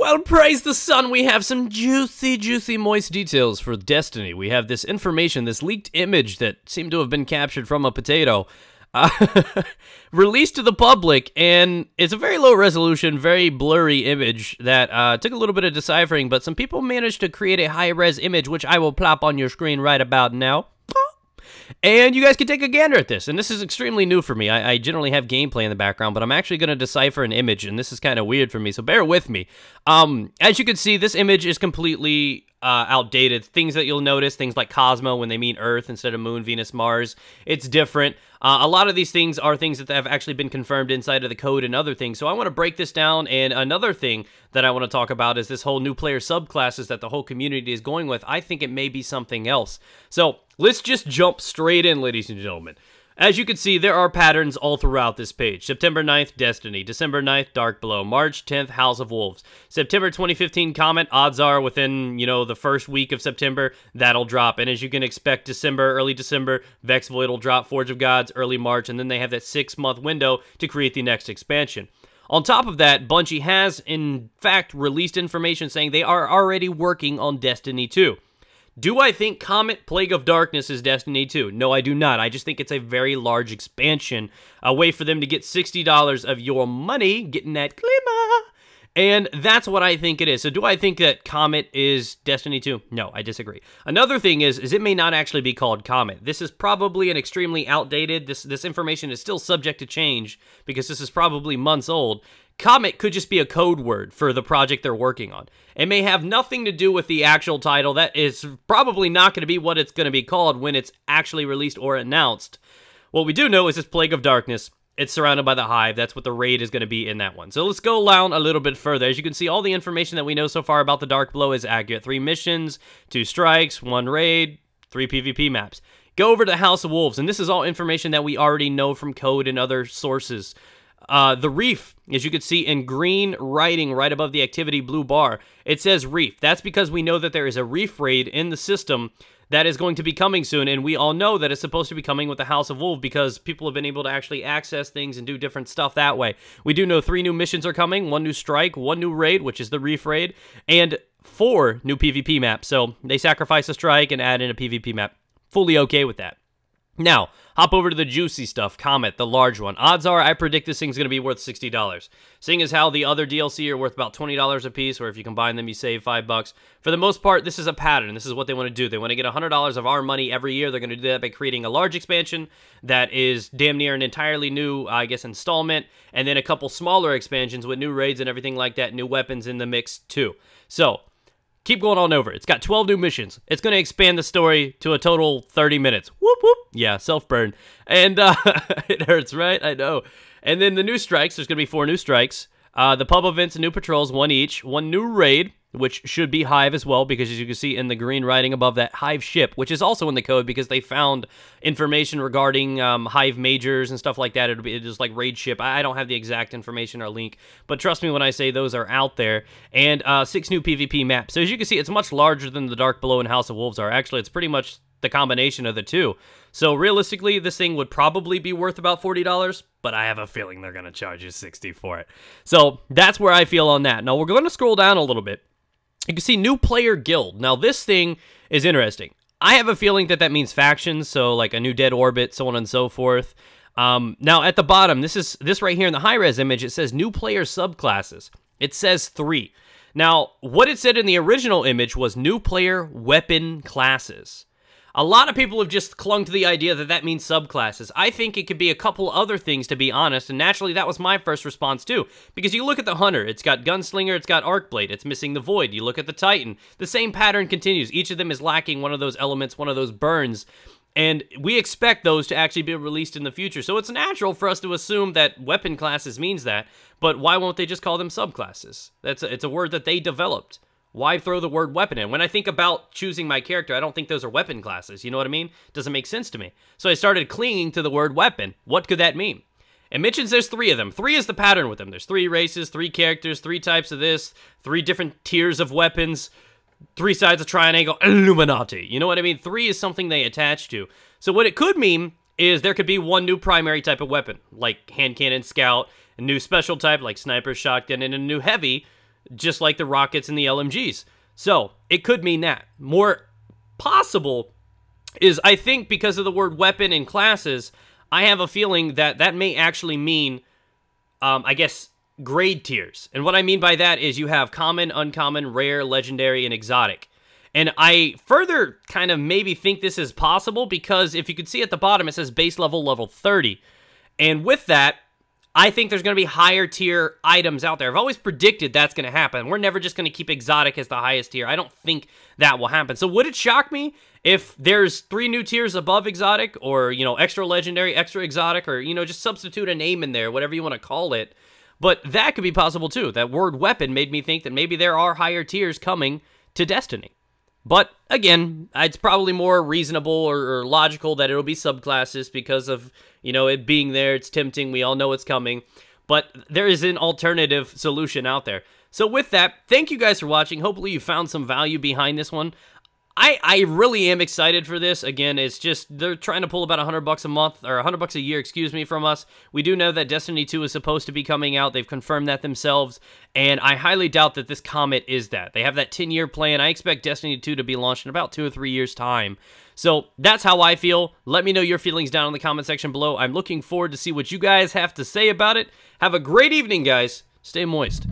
Well, praise the sun, we have some juicy, moist details for Destiny. We have this information, this leaked image that seemed to have been captured from a potato, released to the public, and it's a very low resolution, very blurry image that took a little bit of deciphering, but some people managed to create a high-res image, which I will plop on your screen right about now. And you guys can take a gander at this, and this is extremely new for me. I generally have gameplay in the background, but I'm actually going to decipher an image, and this is kind of weird for me, so bear with me. As you can see, this image is completely outdated. Things that you'll notice, things like Cosmo when they mean Earth instead of Moon, Venus, Mars, it's different. A lot of these things are things that have actually been confirmed inside of the code and other things, so I want to break this down, and another thing that I want to talk about is this whole new player subclasses that the whole community is going with. I think it may be something else. So, let's just jump straight in, ladies and gentlemen. As you can see, there are patterns all throughout this page. September 9th, Destiny. December 9th, Dark Below. March 10th, House of Wolves. September 2015, Comet. Odds are within, the first week of September, that'll drop. And as you can expect, early December, Vex Void will drop. Forge of Gods, early March. And then they have that 6-month window to create the next expansion. On top of that, Bungie has, in fact, released information saying they are already working on Destiny 2. Do I think Comet Plague of Darkness is Destiny 2? No, I do not. I just think it's a very large expansion, a way for them to get $60 of your money, getting that glimmer, and that's what I think it is. So do I think that Comet is Destiny 2? No, I disagree. Another thing is it may not actually be called Comet. This is probably an extremely outdated, this information is still subject to change, because this is probably months old. Comet could just be a code word for the project they're working on. It may have nothing to do with the actual title. That is probably not going to be what it's going to be called when it's actually released or announced. What we do know is this Plague of Darkness. It's surrounded by the Hive. That's what the raid is going to be in that one. So let's go down a little bit further. As you can see, all the information that we know so far about the Dark Below is accurate. 3 missions, 2 strikes, 1 raid, 3 PvP maps. Go over to House of Wolves, and this is all information that we already know from code and other sources. The Reef, as you can see in green writing right above the activity blue bar, it says Reef. That's because we know that there is a Reef raid in the system that is going to be coming soon, and we all know that it's supposed to be coming with the House of Wolves because people have been able to actually access things and do different stuff that way. We do know 3 new missions are coming, 1 new strike, 1 new raid, which is the Reef raid, and 4 new PvP maps. So they sacrifice a strike and add in a PvP map. Fully okay with that. Now, hop over to the juicy stuff, Comet, the large one. Odds are I predict this thing's going to be worth $60. Seeing as how the other DLC are worth about $20 a piece, or if you combine them, you save $5. For the most part, this is a pattern. This is what they want to do. They want to get $100 of our money every year. They're going to do that by creating a large expansion that is damn near an entirely new, installment, and then a couple smaller expansions with new raids and everything like that, new weapons in the mix too. So, keep going on over. It's got 12 new missions. It's going to expand the story to a total 30 minutes. Whoop, whoop. Yeah, self-burn. And it hurts, right? I know. And then the new strikes. There's going to be 4 new strikes. The pub events and new patrols, 1 each. 1 new raid, which should be Hive as well, because as you can see in the green writing above that, Hive ship, which is also in the code because they found information regarding Hive majors and stuff like that. It'll be just like raid ship. I don't have the exact information or link, but trust me when I say those are out there. And 6 new PvP maps. So as you can see, it's much larger than the Dark Below and House of Wolves are. Actually, it's pretty much the combination of the two. So realistically, this thing would probably be worth about $40, but I have a feeling they're going to charge you $60 for it. So that's where I feel on that. Now we're going to scroll down a little bit. You can see new player guild. Now this thing is interesting. I have a feeling that means factions, so like a new dead orbit, so on and so forth. Now at the bottom, this right here in the high-res image, it says new player subclasses. It says 3. Now, what it said in the original image was new player weapon classes. A lot of people have just clung to the idea that means subclasses. I think it could be a couple other things, to be honest, and naturally that was my first response too. Because you look at the Hunter, it's got Gunslinger, it's got Arcblade, it's missing the Void. You look at the Titan, the same pattern continues. Each of them is lacking one of those elements, one of those burns, and we expect those to actually be released in the future. So it's natural for us to assume that weapon classes means that, but why won't they just call them subclasses? It's a word that they developed. Why throw the word weapon in? When I think about choosing my character, I don't think those are weapon classes. You know what I mean? Doesn't make sense to me. So I started clinging to the word weapon. What could that mean? It mentions there's 3 of them. 3 is the pattern with them. There's 3 races, 3 characters, 3 types of this, 3 different tiers of weapons, 3 sides of triangle, Illuminati. You know what I mean? 3 is something they attach to. So what it could mean is there could be 1 new primary type of weapon, like hand cannon, scout, a new special type like sniper, shotgun, and a new heavy just like the rockets and the LMGs. So it could mean that. More possible is, I think, because of the word weapon and classes, I have a feeling that that may actually mean, I guess, grade tiers. And what I mean by that is you have common, uncommon, rare, legendary, and exotic. And I further kind of maybe think this is possible because if you could see at the bottom, it says base level, level 30. And with that, I think there's going to be higher tier items out there. I've always predicted that's going to happen. We're never just going to keep exotic as the highest tier. I don't think that will happen. So would it shock me if there's 3 new tiers above exotic, or, you know, extra legendary, extra exotic, or, you know, just substitute a name in there, whatever you want to call it. But that could be possible too. That word weapon made me think that maybe there are higher tiers coming to Destiny. But again, it's probably more reasonable or logical that it'll be subclasses because of, you know, it being there. It's tempting. We all know it's coming. But there is an alternative solution out there. So with that, thank you guys for watching. Hopefully you found some value behind this one. I really am excited for this. Again, it's just, they're trying to pull about $100 a month, or $100 a year, excuse me, from us. We do know that Destiny 2 is supposed to be coming out. They've confirmed that themselves, and I highly doubt that this Comet is that. They have that 10-year plan. I expect Destiny 2 to be launched in about 2 or 3 years' time. So that's how I feel. Let me know your feelings down in the comment section below. I'm looking forward to see what you guys have to say about it. Have a great evening, guys. Stay moist.